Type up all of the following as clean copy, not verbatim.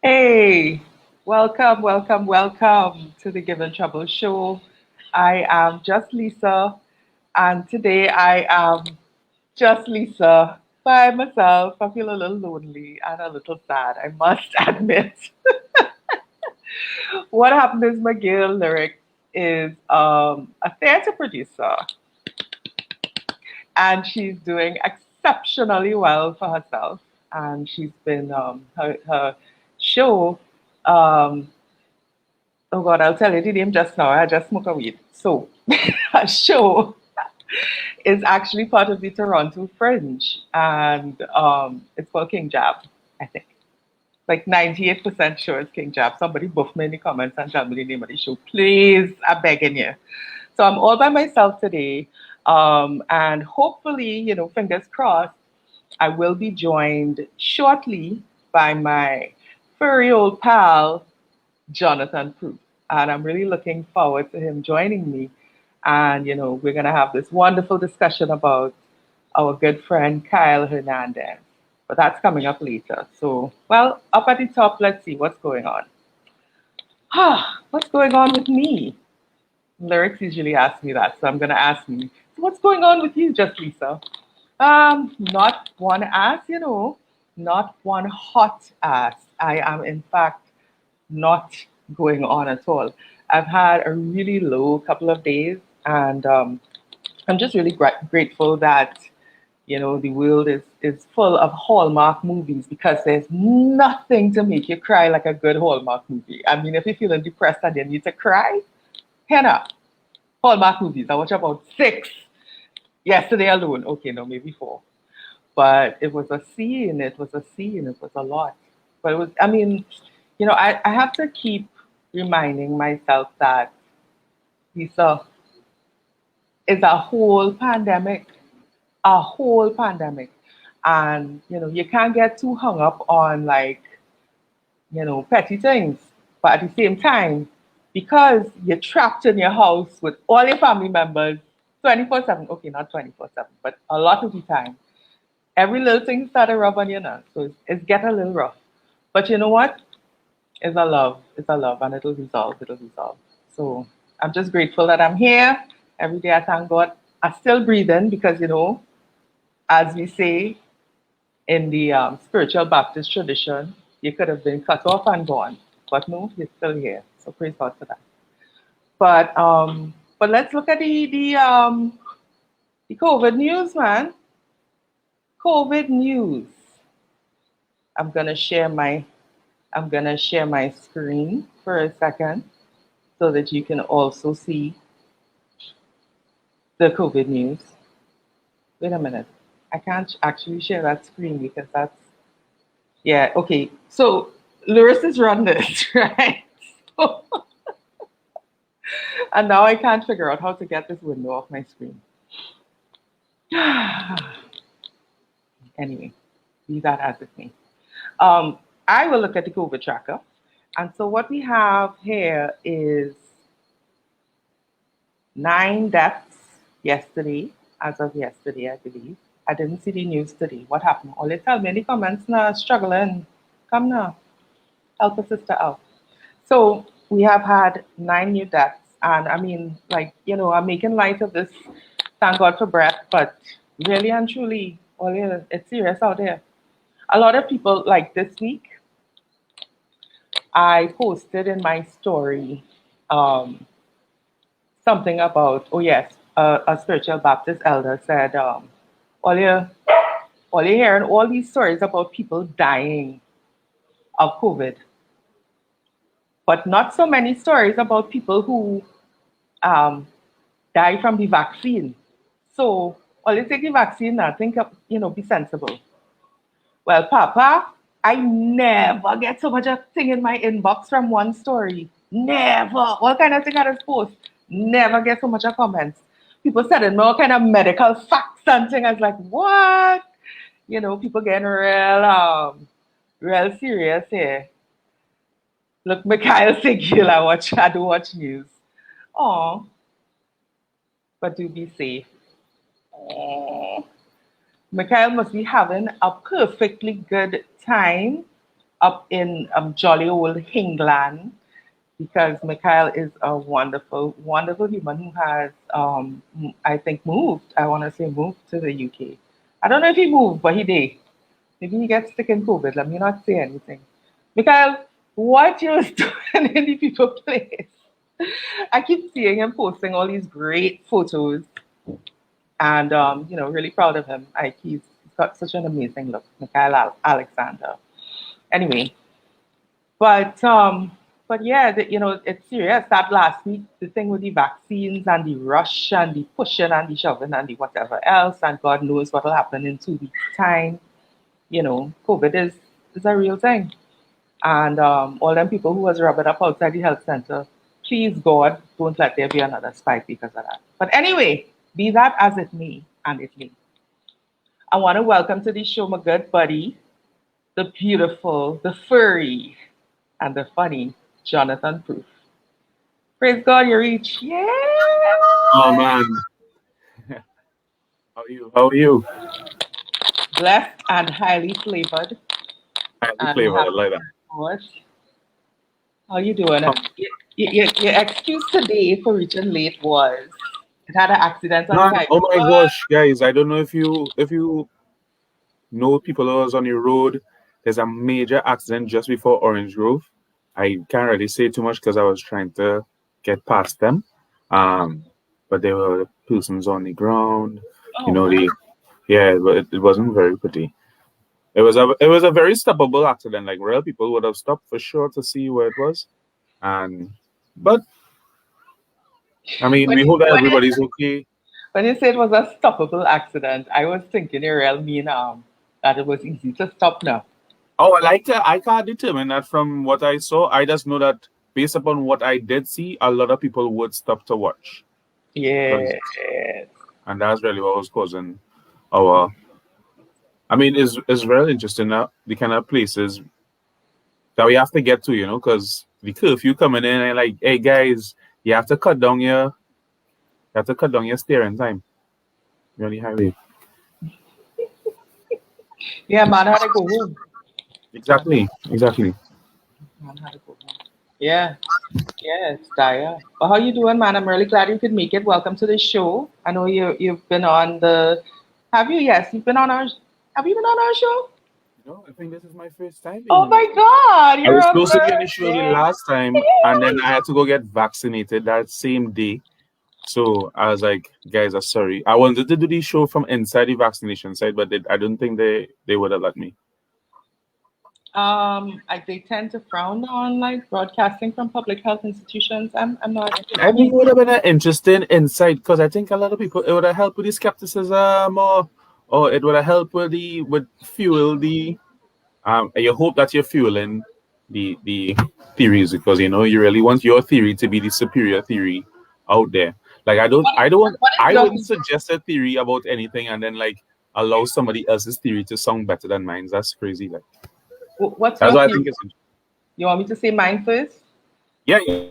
Hey, welcome, welcome, welcome to the Given Trouble Show. I am just Lisa, and today I am just Lisa by myself. I feel a little lonely and a little sad, I must admit. What happened is my girl Lyrix is a theater producer, and she's doing exceptionally well for herself. And she's been her show. Um, oh God, I'll tell you the name just now. I just smoke a weed. So, her show is actually part of the Toronto Fringe, and it's called King Jab, I think. Like 98% sure it's King Jab. Somebody buff me in the comments and tell me the name of the show. Please, I'm begging you. So I'm all by myself today. And hopefully, fingers crossed, I will be joined shortly by my furry old pal, Jonathan Proof. And I'm really looking forward to him joining me. And, we're going to have this wonderful discussion about our good friend Kyle Hernandez. But that's coming up later. So, well, up at the top, let's see what's going on. What's going on with me? Lyrics usually ask me that, so I'm going to ask me, so what's going on with you, just Lisa? Not one ass, not one hot ass. I am, in fact, not going on at all. I've had a really low couple of days, and I'm just really grateful that the world is full of Hallmark movies because there's nothing to make you cry like a good Hallmark movie. I mean, if you're feeling depressed and you need to cry, Hannah, Hallmark movies. I watched about six yesterday alone. Okay, no, maybe four. But it was a scene. It was a scene. It was a lot. But it was, I mean, I have to keep reminding myself that Lisa is a whole pandemic. And, you can't get too hung up on like, petty things. But at the same time, because you're trapped in your house with all your family members 24/7, okay, not 24/7, but a lot of the time, every little thing started rub on your nerves. So it's getting a little rough. But you know what? It's a love, and it'll resolve. So I'm just grateful that I'm here. Every day I thank God. I'm still breathing because, as we say in the spiritual Baptist tradition, you could have been cut off and gone, but no, you're still here. So praise God for that. But let's look at the COVID news, man. COVID news. I'm gonna share my I'm gonna share my screen for a second so that you can also see the COVID news. Wait a minute. I can't actually share that screen because that's yeah, okay. So Lewis is run this, right? So, and now I can't figure out how to get this window off my screen. Anyway, be that as it may. I will look at the COVID tracker. And so what we have here is 9 deaths yesterday, as of yesterday, I believe. I didn't see the news today. What happened? Only tell me in the comments now, struggling. Come now, help a sister out. So we have had 9 new deaths. And I mean, like, I'm making light of this. Thank God for breath. But really and truly, it's serious out there. A lot of people, like this week, I posted in my story something about, oh yes, a spiritual Baptist elder said, all you all you're hearing all these stories about people dying of COVID, but not so many stories about people who um, die from the vaccine. So all you take the vaccine now, think of, be sensible. Well, Papa, I never get so much a thing in my inbox from one story. Never. All kind of thing I just post. Never get so much of comments. People sending me all kind of medical facts and things. I was like, what? People getting real serious here. Look, Mikhail Sigil, I do watch news. Oh, but do be safe. Oh. Mikhail must be having a perfectly good time up in jolly old England because Mikhail is a wonderful, wonderful human who has, I think, moved. I want to say moved to the UK. I don't know if he moved, but he did. Maybe he gets sick in COVID. Let me not say anything. Mikhail, what you doing in the people place? I keep seeing him posting all these great photos, and really proud of him. Like he's got such an amazing look, Mikhail Alexander. Anyway, but yeah, it's serious. That last week, the thing with the vaccines and the rush and the pushing and the shoving and the whatever else, and God knows what will happen in 2 weeks' time. COVID is a real thing. And all them people who was rubbing up outside the health center, please God, don't let there be another spike because of that. But anyway, be that as it may, and it may. I want to welcome to the show my good buddy, the beautiful, the furry, and the funny Jonathan Proof. Praise God, you reach. Yeah. Oh man, how are you? How are you? Blessed and highly flavored. Highly And flavored. I happy like that. to How you doing? Oh, Your excuse today for reaching late was it had an accident on the man, highway. oh my What? gosh, guys! I don't know if you know people who was on the road. There's a major accident just before Orange Grove. I can't really say too much because I was trying to get past them. Um, but there were persons on the ground. You Oh know, man. yeah, but it wasn't very pretty. It was a very stoppable accident. Like real people would have stopped for sure to see where it was. And but I mean, When we you, hope that when you everybody's okay. when you say it was a stoppable accident, I was thinking you real mean that it was easy to stop now. Oh, I can't determine that from what I saw. I just know that based upon what I did see, a lot of people would stop to watch. Yeah. 'Cause- and that's really what was causing our. I mean, it's very interesting that the kind of places that we have to get to, because the curfew coming in and like, hey guys, you have to cut down your steering time. You're on the highway. Yeah, man had to go home. Man, Exactly. man had to go home. Yeah. Yeah, it's dire. But how you doing, man? I'm really glad you could make it. Welcome to the show. I know you've been on the. Have you? Yes, you've been on our. Have you been on our show? I think this is my first time being Oh on the my show. God, I you're was a supposed to be on the show the virgin. last time, and then I had to go get vaccinated that same day. So I was like, guys, I'm sorry. I wanted to do the show from inside the vaccination site, but I don't think they would have let me. They tend to frown on like broadcasting from public health institutions. I'm not. I I think mean, it would have been an interesting insight because I think a lot of people it would have helped with the skepticism, or it would have helped with fuel the you hope that you're fueling the theories because you really want your theory to be the superior theory out there. Like what is I your wouldn't suggest a theory about anything and then like allow somebody else's theory to sound better than mine. That's crazy. Like what's that's your what I theory? think it's. You want me to say mine first? Yeah, yeah.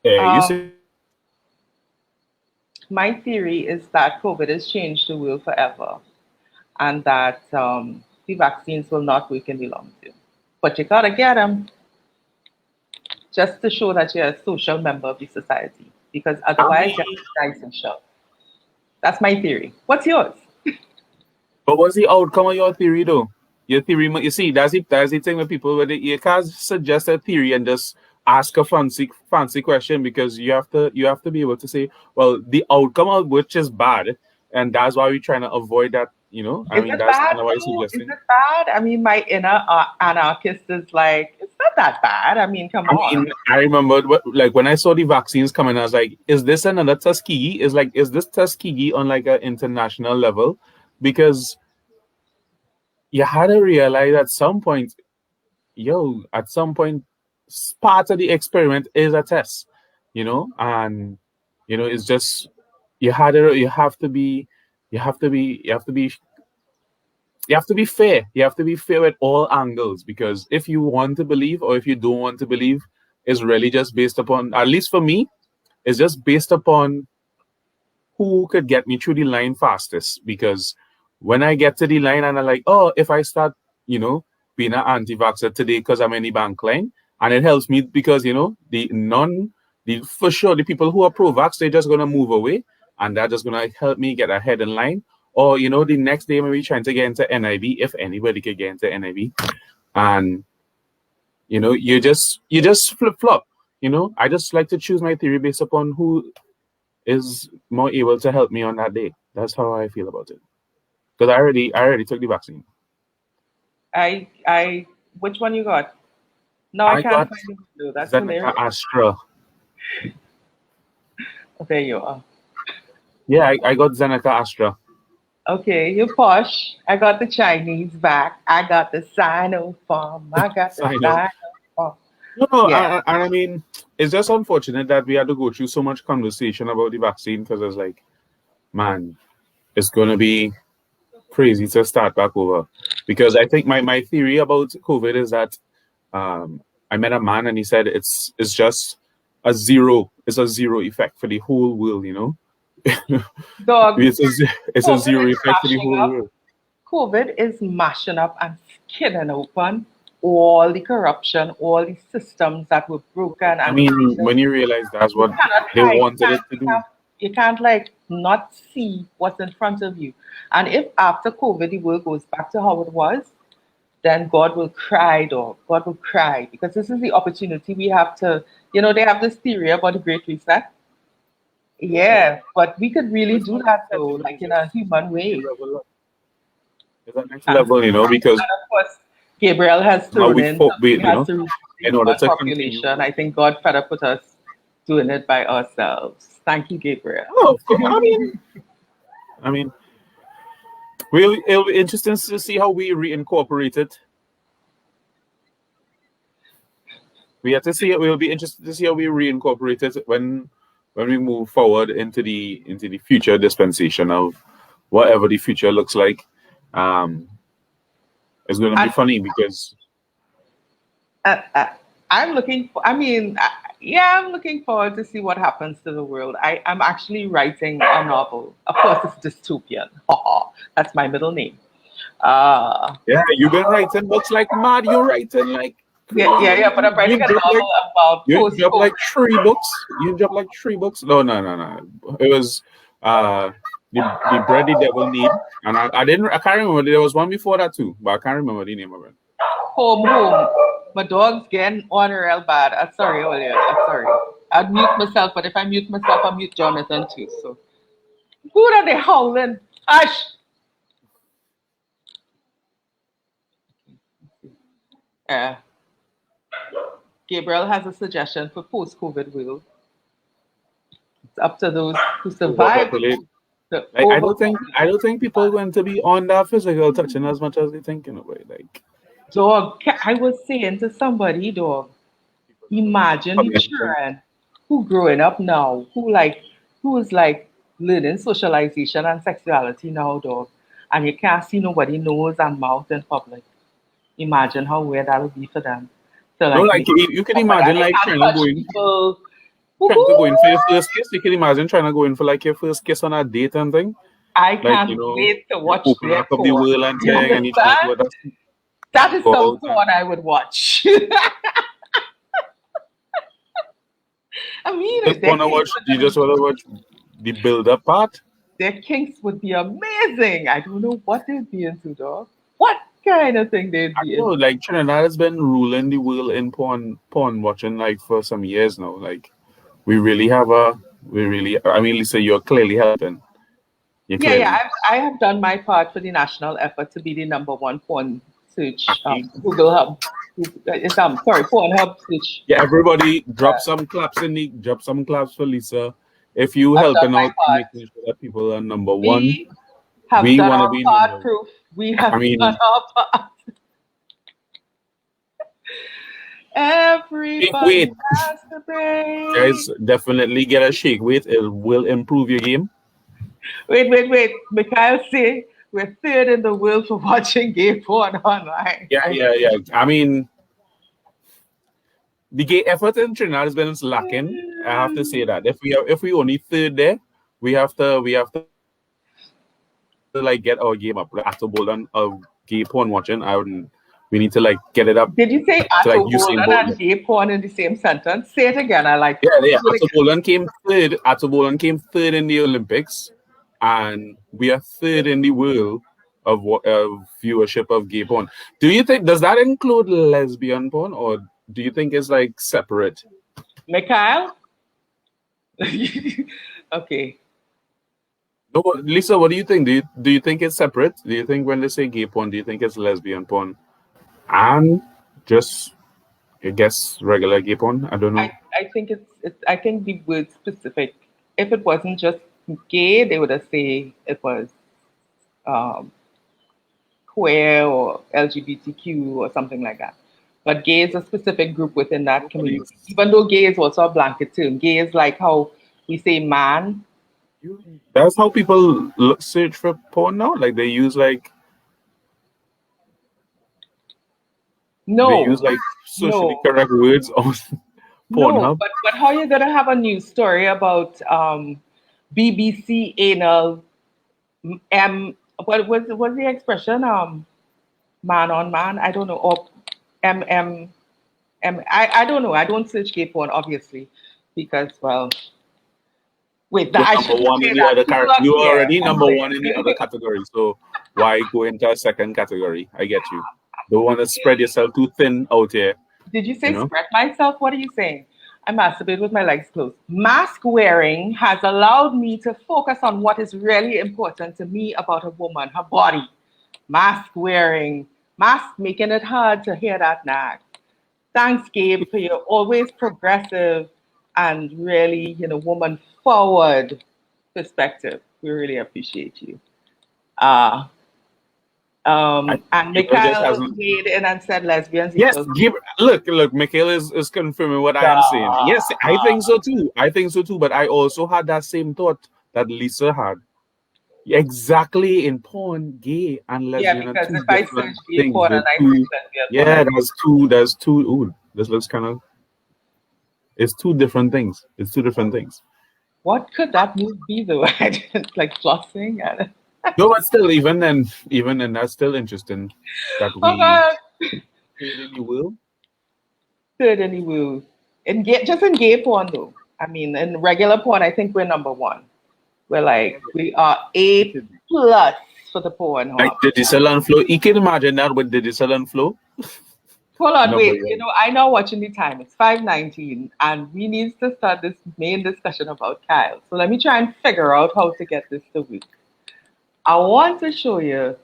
You Um, say my theory is that COVID has changed the world forever, and that the vaccines will not work in the long term. But you gotta get them just to show that you're a social member of the society, because I otherwise mean, you're not social. That's my theory. What's yours? but what's the outcome of your theory though? Your theory, you see, that's the thing with people where you can't suggest a theory and just ask a fancy question because you have to be able to say, well, the outcome of which is bad, and that's why we're trying to avoid that. I Is mean, it that's bad kind of what you're though? Is suggesting. it bad? I mean, my inner anarchist is like, it's not that bad. I mean, come I on. mean, I remember like when I saw the vaccines coming, I was like, is this another Tuskegee? Is this Tuskegee on like an international level? Because you had to realize at some point, part of the experiment is a test, and it's just you have to be, you have to be, you have to be, you have to be fair. You have to be fair at all angles because if you want to believe or if you don't want to believe, is really just based upon, at least for me, it's just based upon who could get me through the line fastest. Because when I get to the line and I'm like, oh, if I start, you know, being an anti-vaxxer today because I'm in the bank line, and it helps me because for sure the people who are pro-vax, they're just gonna move away, and they're just gonna help me get ahead in line. Or the next day maybe trying to get into NIV, if anybody could get into NIV, and you just flip flop. I just like to choose my theory based upon who is more able to help me on that day. That's how I feel about it. Because I already took the vaccine. Which one you got? No, I can't find the video. That's hilarious. Astra. There you are. Yeah, I got Zeneca Astra. Okay, you're posh. I got the Chinese back. I got the Sinopharm. I got the Sinopharm. No, yeah. And I mean, it's just unfortunate that we had to go through so much conversation about the vaccine because it's like, man, it's going to be crazy to start back over. Because I think my theory about COVID is that I met a man and he said it's just a zero effect for the whole world, Dog, it's a zero effect for the whole world. COVID is mashing up and skidding open all the corruption, all the systems that were broken. I mean, when you realize that's what they wanted it to do. You can't not see what's in front of you. And if after COVID the world goes back to how it was, then God will cry, dog. God will cry because this is the opportunity we have to, they have this theory about the Great Reset. Yeah, but we could really do that though, like in a human way. It's a next level, because and of course Gabriel has thrown in order to population. Continue. I think God fed up with us doing it by ourselves. Thank you, Gabriel. Oh, I mean, it'll be interesting to see how we reincorporate it. We have to see it. We'll be interested to see how we reincorporate it when we move forward into the future dispensation of whatever the future looks like. It's going to be funny because I'm looking forward to see what happens to the world. I'm actually writing a novel. Of course, it's dystopian. That's my middle name. Yeah, you've been writing books like mad. You're writing like yeah. But I'm writing a novel about you dropped like 3 books. You dropped like 3 books. No. It was the Bread the Devil Need, and I can't remember. There was one before that too, but I can't remember the name of it. Home. My dog's getting on real bad. I'm sorry, Olivia. I'm sorry. I'd mute myself, but if I mute myself, I mute Jonathan too. So, who are they howling? Hush! Gabriel has a suggestion for post-COVID world. It's up to those who survive. I don't think people are going to be on that physical touching as much as they think in a way. Like, dog, I was saying to somebody, dog, imagine the children who growing up now, who is learning socialization and sexuality now, dog, and you can't see nobody nose and mouth in public. Imagine how weird that would be for them. So you can imagine trying to go in for your first kiss. You can imagine trying to go in for your first kiss on a date and thing. I can't wait to watch open up the world and thing, and that is some porn I would watch. I mean, you just want to watch the build-up part. Their kinks would be amazing. I don't know what they'd be into, dog. What kind of thing they'd be into? Like Trinidad has been ruling the world in porn watching for some years now. Like I mean, Lisa, you're clearly helping. I have done my part for the national effort to be the #1 porn search. Google Hub. Pornhub search. Yeah, everybody drop some claps for Lisa. If you helping out making sure that people are #1, we want to be part proof. We have done our part. Everybody has to pay. Guys, definitely get a shake weight. It will improve your game. Wait. Mikhail say we're 3rd in the world for watching gay porn online. Yeah. I mean, the gay effort in Trinidad has been lacking. I have to say that. If we only 3rd there, we have to get our game up. After Bolden of gay porn watching, We need to like get it up Did you say to like Atto Usain Bolan Bolt. and gay porn in the same sentence? Say it again. I like it. Yeah. Atto Bolan came third. Atto Bolan came third in the Olympics, and we are third in the world of viewership of gay porn. Do you think does that include lesbian porn, or do you think it's like separate? Mikhail? Okay. No, Lisa, what do you think? Do you think it's separate? Do you think when they say gay porn, do you think it's lesbian porn and just I guess regular gay porn? I don't know. I think it's I think the word specific. If it wasn't just gay, they would have say it was um, queer or LGBTQ or something like that. But gay is a specific group within that community. Even though gay is also a blanket term. Gay is like how we say man. That's how people search for porn now. Like they use like No, socially no, correct words on no. Pornhub. But how you gonna have a news story about BBC anal what was the expression man on man? I don't know, or mm I don't know. I don't search gay porn obviously because well wait that You're I number shouldn't one say in the that. other People you up are here. already number one in the other category. So why go into a second category? I get you. Don't want to spread yourself too thin out here. Did you You say know? spread myself? What are you saying? I masturbate with my legs closed. Mask wearing has allowed me to focus on what is really important to me about a woman, her body. Mask wearing, mask making it hard to hear that nag. Thanks, Gabe, for your always progressive and really, woman forward perspective. We really appreciate you. Uh, and Gabriel just Mikhail hasn't. weighed in and said lesbians Yes, equals look, Mikhail is confirming what I am saying. Yes, I think so too. I think so too. But I also had that same thought that Lisa had. Exactly, in porn, gay and yeah, lesbian are because two if I search different gay things. porn They're and I two. search lesbian porn, Yeah, there's two. Ooh, this looks kind of. It's two different things. It's two different things. what could that move be though? I didn't like flossing. No, but still, even then, that's still interesting that Oh we God, third in the world. good anyway. Just in gay porn though. I mean, in regular porn, I think we're number one. We are A plus for the porn Like hub. the Diesel and Flow. You can imagine that with the Diesel and Flow. Hold on, Number wait. one. I know watching the time. It's 5:19, and we need to start this main discussion about Kyle. So let me try and figure out how to get this to work. I want to show you.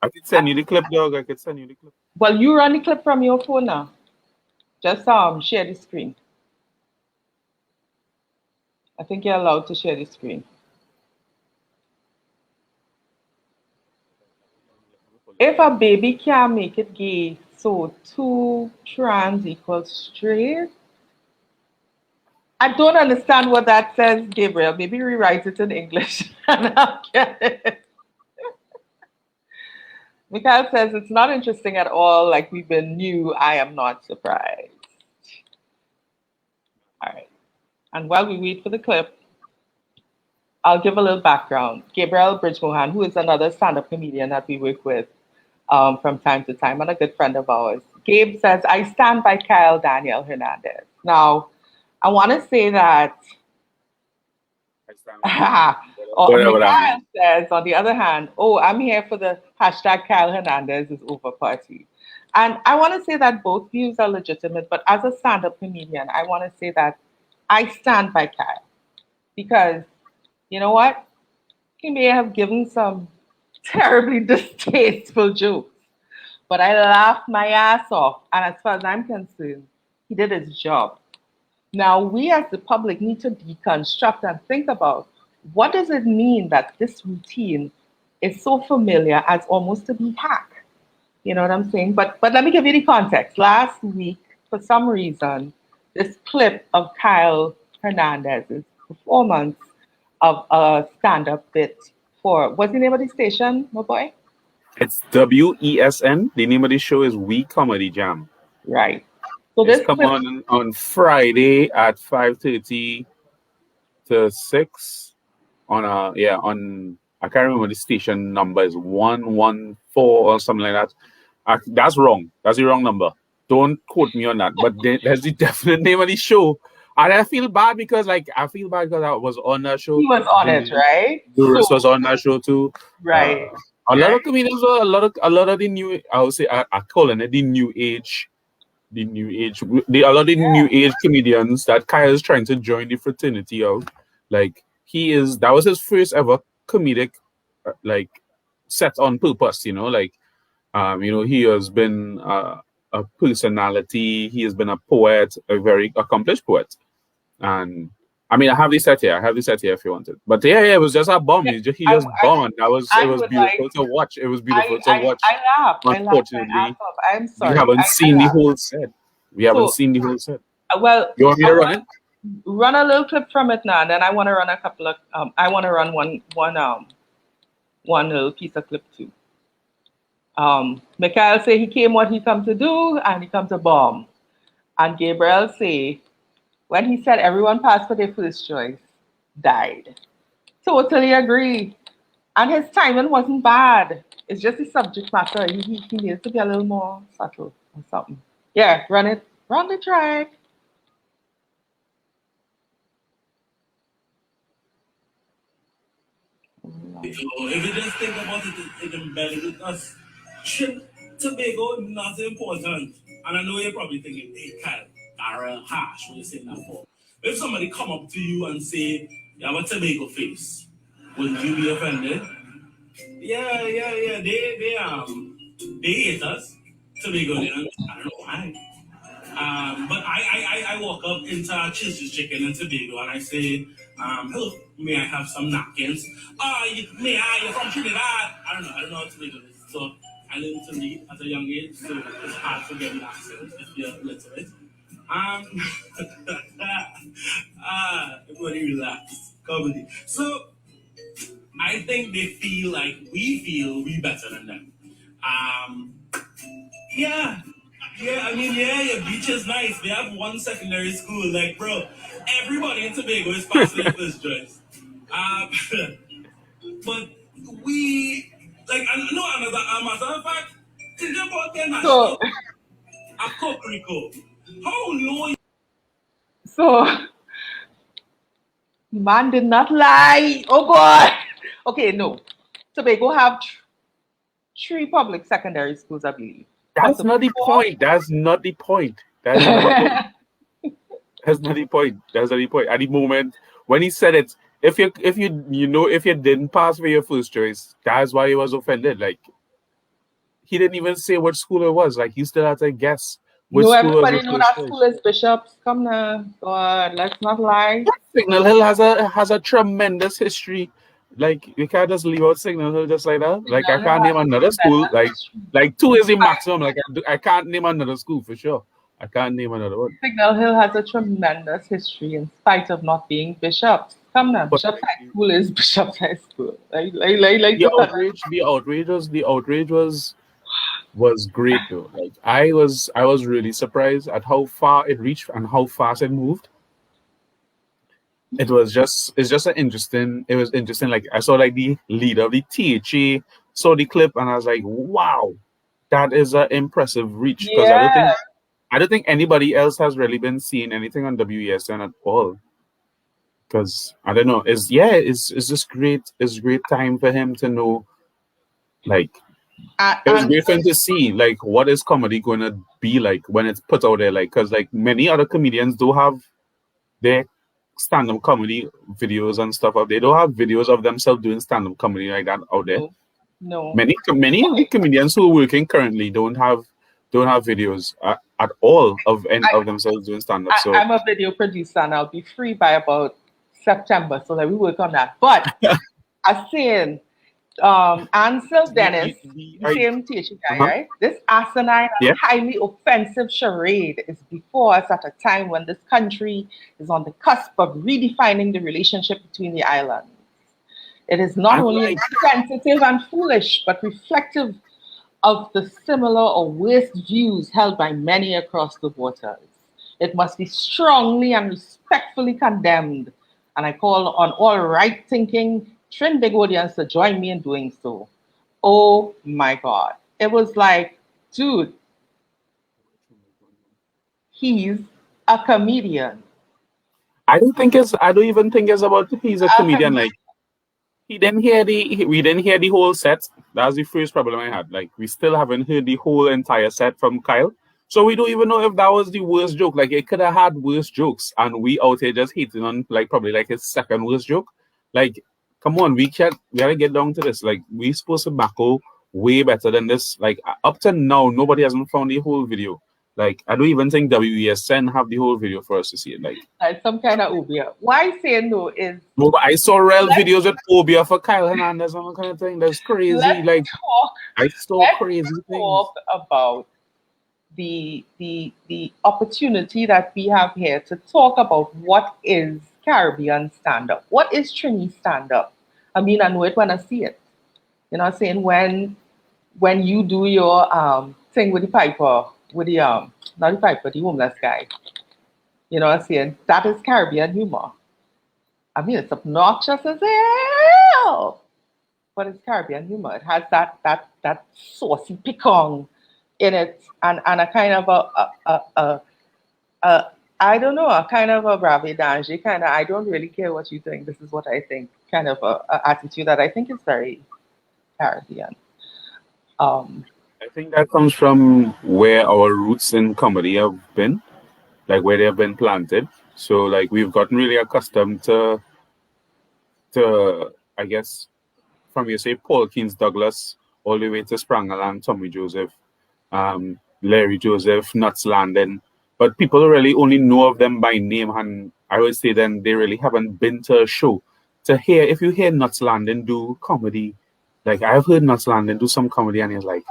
I could send you the clip, dog. I could send you the clip. Well, you run the clip from your phone now. Just share the screen. I think you're allowed to share the screen. If a baby can't make it gay, so two trans equals straight. I don't understand what that says, Gabriel. Maybe rewrite it in English and I'll get it. Mikhail says it's not interesting at all. Like we've been new. I am not surprised. All right. And while we wait for the clip, I'll give a little background. Gabriel Bridgemohan, who is another stand-up comedian that we work with from time to time and a good friend of ours. Gabe says, I stand by Kyle Daniel Hernandez. Now, I want to say that Whatever that Mikhail means. says, on the other hand, oh, I'm here for the hashtag Kyle Hernandez is over party. And I want to say that both views are legitimate, but as a stand-up comedian, I want to say that I stand by Kyle because you know what? He may have given some terribly distasteful jokes, but I laughed my ass off. And as far as I'm concerned, he did his job. Now, we as the public need to deconstruct and think about what does it mean that this routine is so familiar as almost to be hack? You know what I'm saying? But let me give you the context. Last week, for some reason, this clip of Kyle Hernandez's performance of a stand-up bit for what's the name of the station, my boy? It's WESN. The name of the show is We Comedy Jam. Right. So It's this come clip, on Friday at 5:30 to 6 on on I can't remember the station number is 114 or something like that. That's wrong. That's the wrong number. Don't quote me on that. But there's the definite name of the show. And I feel bad because I was on that show. He was on it, right? Lyrix So, was on that show too. right. A lot of comedians were a lot of the new, I would say, I call it the new age, a lot of the new age comedians that Kyle is trying to join the fraternity of. Like that was his first ever comedic, like set on purpose. He has been a personality. He has been a poet, a very accomplished poet. And I mean, I have this set here. If you wanted. But yeah, it was just a bomb. He just bombed. It was beautiful to watch. It was beautiful to watch. I laughed. Unfortunately, I'm sorry. We haven't seen the whole set. Well, you want me to run it? Run a little clip from it now, and then I want to run a couple of. I want to run one little piece of clip too. Mikhail say he came what he come to do, and he come to bomb. And Gabriel say, when he said everyone passed for their first choice, died. Totally agree. And his timing wasn't bad. It's just the subject matter. He needs to be a little more subtle or something. Yeah, run it. Run the track. If you just think about it embedded with us, Tobago not important. And I know you're probably thinking, hey, Kyle, Darrell, harsh, what you saying that for? If somebody come up to you and say, you have a Tobago face, wouldn't you be offended? Yeah. They hate us, Tobagonians. I don't know why. But I walk up into Chis's Chicken in Tobago and I say, hello, may I have some napkins? You're from Trinidad. I don't know how to make it. So I learned to read at a young age, so it's hard to get an accent if you're literate. Everybody relax. Comedy. So I think they feel like we better than them. Your beach is nice. They have one secondary school. Like, bro, everybody in Tobago is passing their first choice. But we, like, I know another matter of fact, think about the national of Cocorico. How low? So, man did not lie. Oh, boy. Okay, no. Tobago have 3 public secondary schools, I believe. That's not the point. That's not the point. That's not the point. At the moment when he said it, if you didn't pass for your first choice, that's why he was offended. Like, he didn't even say what school it was. Like, he still had to guess. Everybody know that school is Bishop's. Come now, God, let's not lie. Signal Hill has a tremendous history. Like, you can't just leave out Signal Hill just like that. Like, I can't name another school. Like 2 is the maximum. Like, I can't name another school for sure. I can't name another one. Signal Hill has a tremendous history in spite of not being Bishop's. Come now, Bishop's High School is Bishop's High School. The outrage was great though. Like, I was really surprised at how far it reached and how fast it moved. It was just interesting. Like, I saw like the leader of the THA, saw the clip, and I was like, wow, that is an impressive reach. Because I don't think anybody else has really been seeing anything on WESN at all. Because I don't know, it's just great. It's a great time for him to know, like, it was great for him to see, like, what is comedy going to be like when it's put out there. Like, because like many other comedians do have their stand-up comedy videos and stuff out there. They don't have videos of themselves doing stand-up comedy like that out there. No. Many comedians who are working currently don't have videos at all of themselves doing stand-up. So I'm a video producer and I'll be free by about September, so that we work on that. But I'm saying, Ansel Dennis, the same THC guy, right? This asinine and highly offensive charade is before us at a time when this country is on the cusp of redefining the relationship between the islands. It is not only insensitive and foolish, but reflective of the similar or worse views held by many across the waters. It must be strongly and respectfully condemned, and I call on all right-thinking Trinbagonians to join me in doing so. Oh my God. It was like Dude, he's a comedian. I don't even think it's about he's a A comedian. com- Like we didn't hear the whole set. That's the first problem I had. Like we still haven't heard the whole entire set from Kyle. So we don't even know if that was the worst joke. Like it could have had worse jokes, and we out here just hating on like probably like his second worst joke. Like, come on, we gotta get down to this. Like we supposed to backle way better than this. Like up to now, nobody hasn't found the whole video. Like I don't even think WESN have the whole video for us to see it. Like some kind of obia. Why say no is no, but I saw real let's videos with phobia for Kyle Hernandez and all kind of thing. That's crazy. let's Like talk I saw let's crazy things. talk about the opportunity that we have here to talk about what is Caribbean stand up. What is Trini stand up? I mean, I know it when I see it. You know what I'm saying? When you do your thing with the piper, with the not the piper, the homeless guy. You know what I'm saying? That is Caribbean humor. I mean, it's obnoxious as hell, but it's Caribbean humor. It has that saucy picong in it, and a kind of a I don't know, a kind of a brave danger kind of. I don't really care what you think. This is what I think. Kind of a attitude that I think is very Caribbean. I think that comes from where our roots in comedy have been, like where they have been planted. So like we've gotten really accustomed to I guess from you say Paul Keynes Douglas all the way to Sprangle and Tommy Joseph, Larry Joseph, Nuts Landon. But people really only know of them by name, and I would say then they really haven't been to a show. To hear if you hear Nuts Landon do comedy, like I've heard Nuts Landon do some comedy and it's like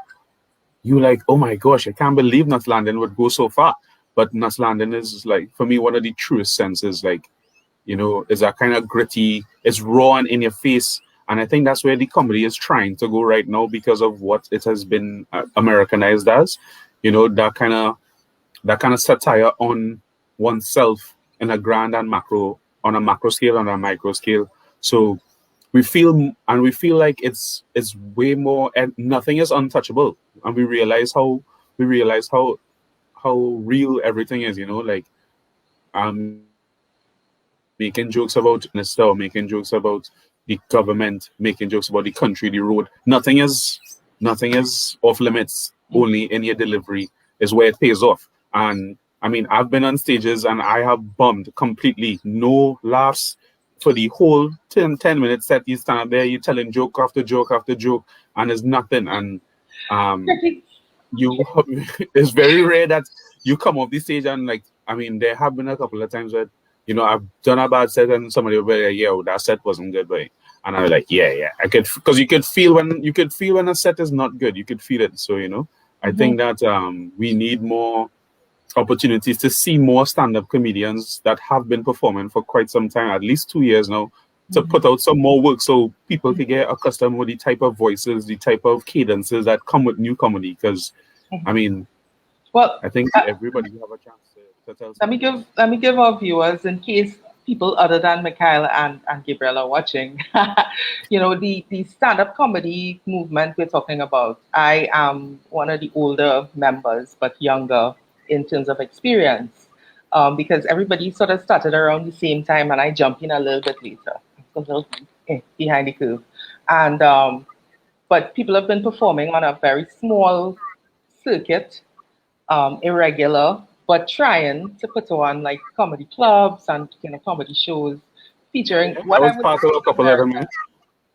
you like, oh my gosh, I can't believe Nuts Landon would go so far. But Nuts Landon is like for me one of the truest senses, like is that kind of gritty, it's raw and in your face. And I think that's where the comedy is trying to go right now because of what it has been Americanized as, that kind of satire on oneself in a grand and macro, on a macro scale and a micro scale. So we feel like it's way more, and nothing is untouchable, and we realize how real everything is. Like making jokes about Mr. making jokes about the government, making jokes about the country, the road. Nothing is off limits. Only in your delivery is where it pays off. And I mean, I've been on stages and I have bummed completely. No laughs for the whole 10 minutes set. You stand up there, you're telling joke after joke after joke, and there's nothing. And it's very rare that you come off the stage and like, I mean, there have been a couple of times where I've done a bad set and somebody will be like, yeah, well, that set wasn't good, but and I was like, yeah, I could, because you could feel when a set is not good, you could feel it. So I think that we need more opportunities to see more stand-up comedians that have been performing for quite some time, at least 2 years now, to put out some more work so people can get accustomed with the type of voices, the type of cadences that come with new comedy. Because I mean, well, I think everybody will have a chance to tell. Let me give our viewers, in case people other than Mikhail and Gabriel are watching, the stand-up comedy movement we're talking about. I am one of the older members, but younger in terms of experience, because everybody sort of started around the same time, and I jumped in a little bit later, a little behind the curve, and but people have been performing on a very small circuit, irregular, but trying to put on like comedy clubs and comedy shows featuring what I was would part say of a couple of them.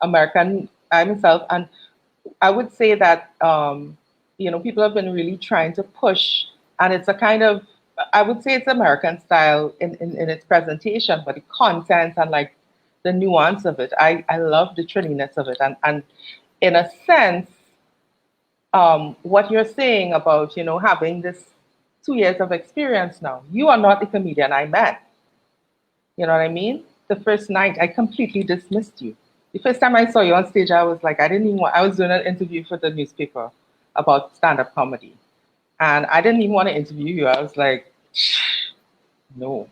American, I myself, and I would say that people have been really trying to push, and it's a kind of, I would say it's American style in its presentation, but the content and like the nuance of it, I love the trininess of it, and in a sense, what you're saying about having this 2 years of experience now, you are not the comedian I met. You know what I mean? The first night, I completely dismissed you. The first time I saw you on stage, I was like, I was doing an interview for the newspaper about stand-up comedy. And I didn't even want to interview you. I was like, no.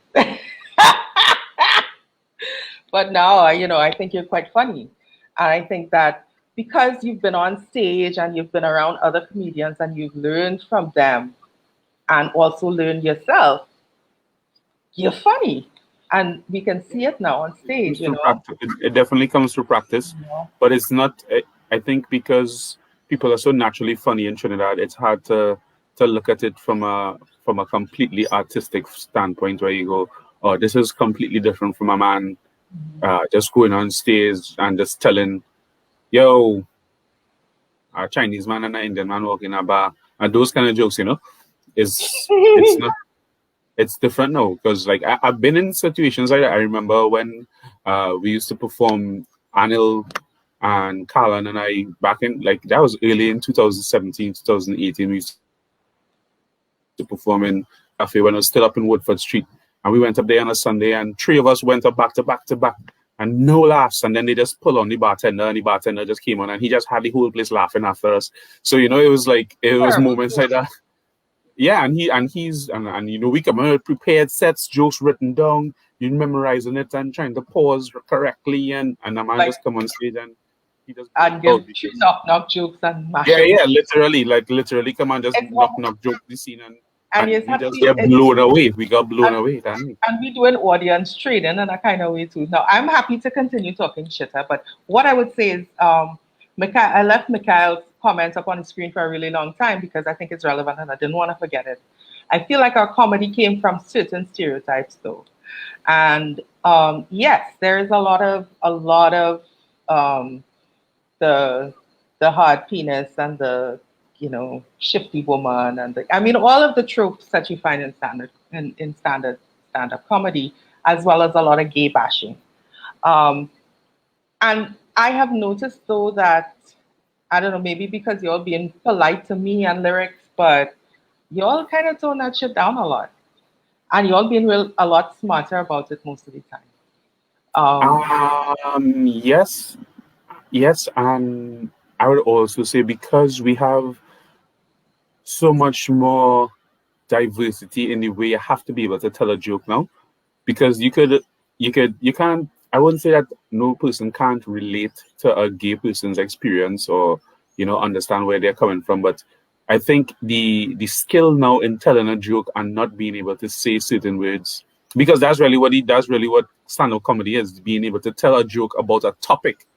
But now, I think you're quite funny. And I think that because you've been on stage and you've been around other comedians and you've learned from them and also learned yourself, you're funny. And we can see it now on stage, Through practice. It definitely comes through practice, but it's not. I think because people are so naturally funny in Trinidad, it's hard to look at it from a completely artistic standpoint where you go, oh, this is completely different from a man just going on stage and just telling, yo, a Chinese man and an Indian man walking in a bar, and those kind of jokes, it's not. It's different now because like I've been in situations like that. I remember when we used to perform Anil and Carlin and I back in like that was early in 2017, 2018. We used to perform in a cafe when I was still up in Woodford Street, and we went up there on a Sunday, and three of us went up back to back to back, and no laughs. And then they just pull on the bartender, and the bartender just came on, and he just had the whole place laughing after us. So it was like it was moments like that. Yeah, and he's we come out with prepared sets, jokes written down, you memorizing it and trying to pause correctly, and the man just come on stage and he just give knock jokes and mash literally come on just knock joke the scene and we just get blown away. We got blown away, didn't we? And we do an audience training in a kind of way too. Now I'm happy to continue talking shitter, but what I would say is I left Mikhail's comments up on the screen for a really long time because I think it's relevant and I didn't want to forget it. I feel like our comedy came from certain stereotypes though. And yes, there is a lot of the hard penis and the shifty woman and all of the tropes that you find in standard stand-up comedy, as well as a lot of gay bashing. And I have noticed though that, I don't know, maybe because y'all being polite to me and Lyrix, but y'all kind of tone that shit down a lot. And y'all being a lot smarter about it most of the time. Yes, and I would also say because we have so much more diversity in the way you have to be able to tell a joke now, because you can't. I wouldn't say that no person can't relate to a gay person's experience or understand where they're coming from, but I think the skill now in telling a joke and not being able to say certain words, because that's really what stand-up comedy is, being able to tell a joke about a topic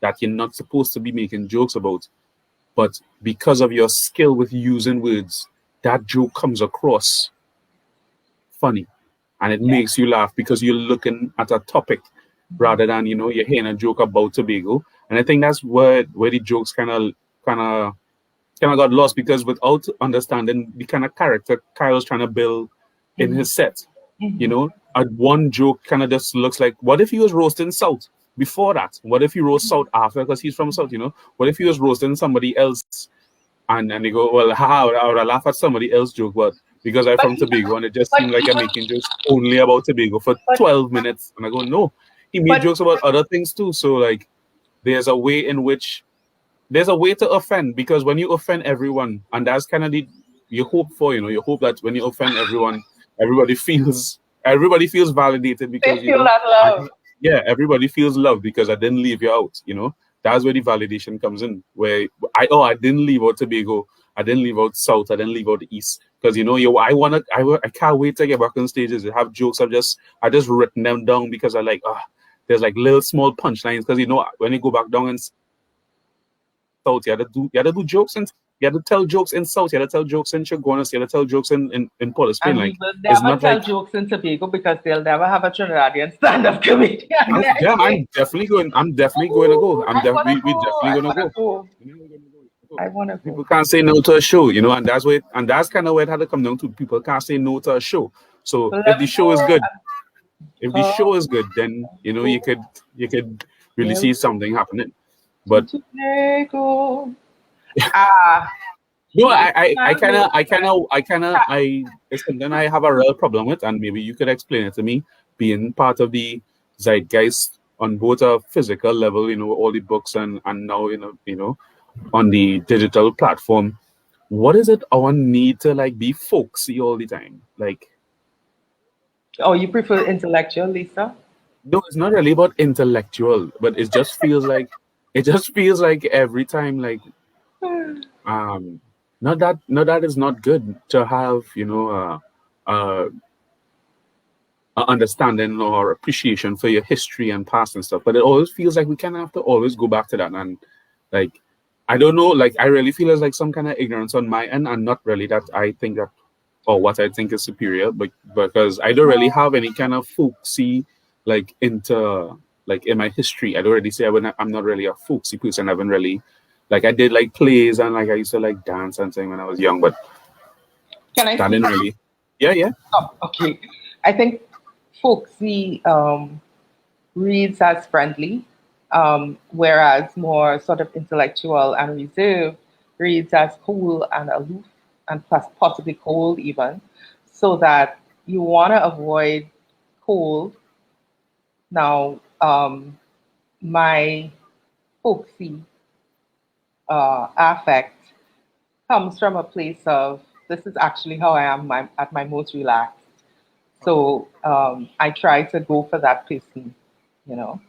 that you're not supposed to be making jokes about, but because of your skill with using words, that joke comes across funny and it makes you laugh because you're looking at a topic rather than you're hearing a joke about Tobago. And I think that's where the jokes kind of got lost, because without understanding the kind of character Kyle's trying to build in his set, one joke kind of just looks like, what if he was roasting South before that? What if he roast South after, because he's from South? What if he was roasting somebody else and they go, well, I would laugh at somebody else's joke, but because I'm from Tobago and it just seemed like I'm making jokes only about Tobago for 12 minutes. And I go, no, he made jokes about other things too. So like there's a way to offend, because when you offend everyone, and that's kind of you hope for, you hope that when you offend everyone, everybody feels validated because they feel that love. Everybody feels love because I didn't leave you out. That's where the validation comes in. Where I didn't leave out Tobago, I didn't leave out South, I didn't leave out the East, because I can't wait to get back on stages and have jokes. I just written them down because I like there's like little small punchlines, because when you go back down in South, you had to do jokes, and you had to tell jokes in South, you had to tell jokes in Chaguanas, you had to tell jokes in Port of Spain. Like, it's not tell jokes in Tobago because they'll never have a Trinidadian stand-up comedian. I'm definitely going to go. We definitely going to go. I want to go. People can't say no to a show, and that's kind of where it had to come down to. People can't say no to a show. So if the show is good, then you could really see something happening. But no, it's something I have a real problem with, and maybe you could explain it to me. Being part of the zeitgeist on both a physical level, all the books and now on the digital platform, what is it our need to like be folksy all the time? Like, oh, you prefer intellectual, Lisa? No, it's not really about intellectual, but it just feels like it just feels like every time, like um, not that it's not good to have, uh, understanding or appreciation for your history and past and stuff. But it always feels like we kind of have to always go back to that. And like, I don't know, like I really feel it's like some kind of ignorance on my end, and not really that I think that or what I think is superior, but because I don't really have any kind of folksy like into like in my history. I don't really say I'm not really a folksy person. I haven't really like I did like plays and like I used to like dance and sing when I was young, but Can I that see? didn't really. Yeah. Oh, okay. I think folksy reads as friendly, whereas more sort of intellectual and reserved reads as cool and aloof and plus possibly cold even, so that you want to avoid cold. Now, my folksy affect comes from a place of this is actually how I am at my most relaxed. So I try to go for that person, you know.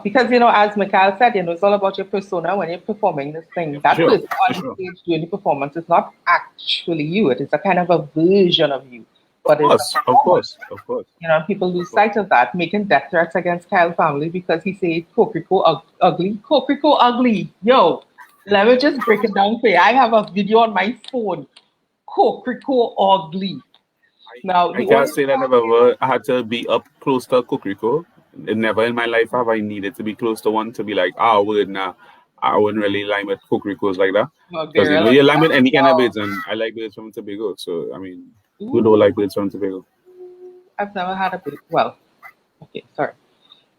Because, as Mikhail said, it's all about your persona when you're performing this thing. That Sure, person for on sure. stage doing the performance is not actually you. It is a kind of a version of you, but it's a Of performance. course. People lose sight of that, making death threats against Kyle's family because he said Kokriko ugly. Kokriko ugly. Yo, let me just break it down for you. I have a video on my phone. Kokriko ugly. Now, I the can't only say that I've ever had to be up close to a Kukriko. Never in my life have I needed to be close to one to be like, would nah, I wouldn't really line with Kukrikos like that. Because girl. you line with any kind of Wow. birds, and I like birds from Tobago. So I mean, who don't Ooh, like birds from Tobago? I've never had a big. Well, okay, sorry.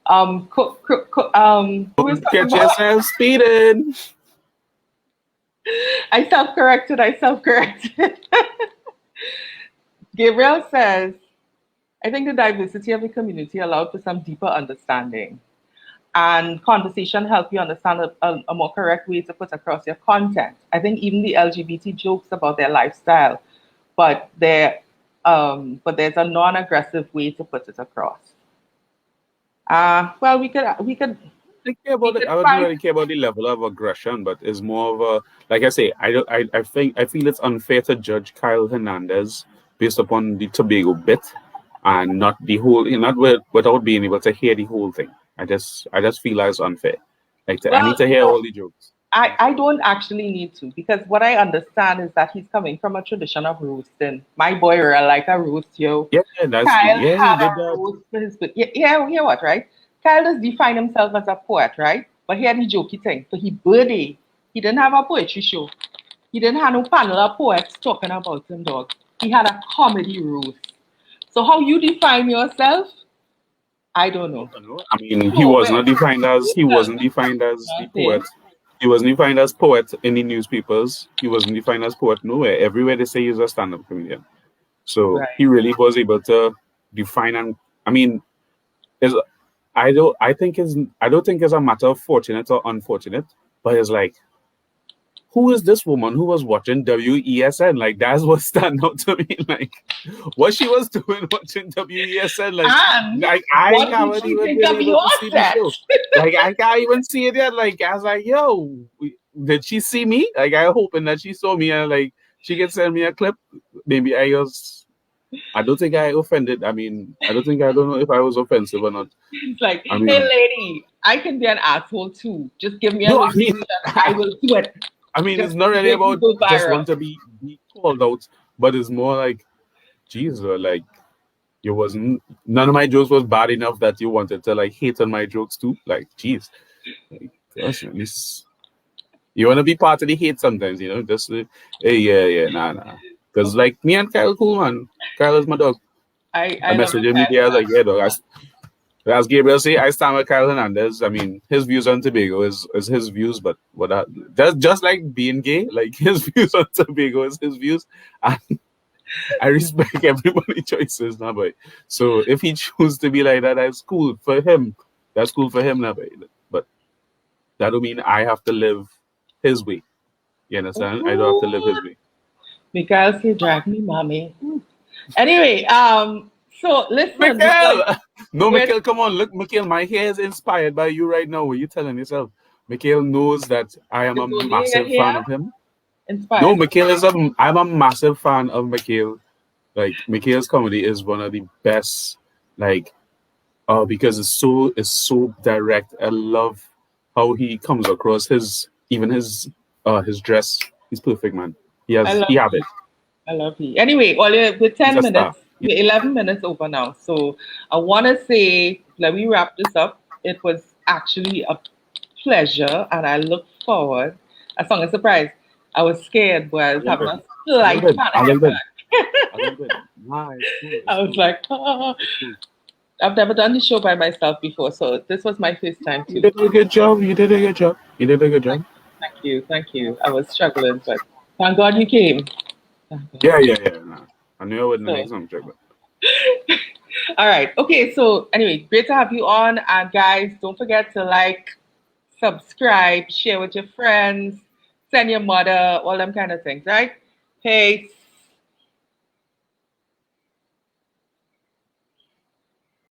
Who is talking Catch about? yourself speeding. I self-corrected. Gabriel says, I think the diversity of the community allowed for some deeper understanding. And conversation help you understand a more correct way to put across your content. I think even the LGBT jokes about their lifestyle, but there's a non-aggressive way to put it across. Well, we could I wouldn't find. really care about the level of aggression, but it's more of a like I say, I don't I feel it's unfair to judge Kyle Hernandez based upon the Tobago bit and not the whole not without being able to hear the whole thing. I just feel that's unfair. I need Well, to hear all the jokes. I don't actually need to because what I understand is that he's coming from a tradition of roasting. My boy real like a roast, yo. Yeah, that's true. Kyle Yeah, he had did a that. roast for his yeah, yeah, hear what, right? Kyle does define himself as a poet, right? But he had the jokey thing. For his birthday, he didn't have a poetry show. He didn't have no panel of poets talking about him, dog. He had a comedy roast. So how you define yourself, I don't know. I mean, No, wait, he wasn't defined as the poet. nothing. He wasn't defined as poet in the newspapers. He wasn't defined as poet nowhere. Everywhere they say he's a stand-up comedian. So Right. he really was able to define and I mean, is I don't think it's a matter of fortunate or unfortunate, but it's like who is this woman who was watching WESN? Like that's what stand out to me. Like what she was doing watching WESN. And Like I what did haven't she even think been of able your to see the set? show. Like I can't even see it yet. Like I was like, yo, did she see me? Like I hoping that she saw me and like she can send me a clip. Maybe I don't think I offended. I mean, I don't know if I was offensive or not. It's like, I hey mean, lady, I can be an asshole too. Just give me a no, I mean, location. I will do it. I mean, Just it's not really make about people just viral. want to be called out, but it's more like, Jesus, like you wasn't. None of my jokes was bad enough that you wanted to like hate on my jokes too. Like, jeez, like, gosh, at least you want to be part of the hate sometimes, Just hey, yeah, nah. Because like me and Kyle, cool man. Kyle is my dog. I I love messaged him the that. day I was like, yeah, dog. As Gabriel say, I stand with Kyle Hernandez. I mean, his views on Tobago is his views, but that's just like being gay. Like his views on Tobago is his views, and I respect everybody's choices, now, boy. So if he chooses to be like that, that's cool for him. That's cool for him, now, boy. But that don't mean I have to live his way. You understand? I don't have to live his Ooh, way. because you drag me, mommy. Anyway, so listen, Mikhail! No, we're Mikhail, come on. Look, Mikhail, my hair is inspired by you right now. What are you telling yourself? Mikhail knows that I am a It's only massive here. fan of him. Inspired. No, Mikhail is I'm a massive fan of Mikhail. Like Mikhail's comedy is one of the best. Like, because it's so direct. I love how he comes across. His dress. He's perfect, man. He I love have it. I love you. Anyway, we're 10 He's a minutes. star. We're 11 minutes over now. So I want to say, let me wrap this up. It was actually a pleasure, and I look forward. A song of surprise. I was scared, but I was having a slight A panic little bit. attack. A little bit. Nah, it's cool. It's I was cool. like, oh. It's cool. I've never done this show by myself before, so this was my first time You too. did a good job. You did a good job. You did a good job. Thank you. I was struggling, but thank God you came. Yeah. Nah. I knew I wouldn't make some joke, but All right. Okay. So anyway, great to have you on. And guys, don't forget to like, subscribe, share with your friends, send your mother, all them kind of things, right? Peace.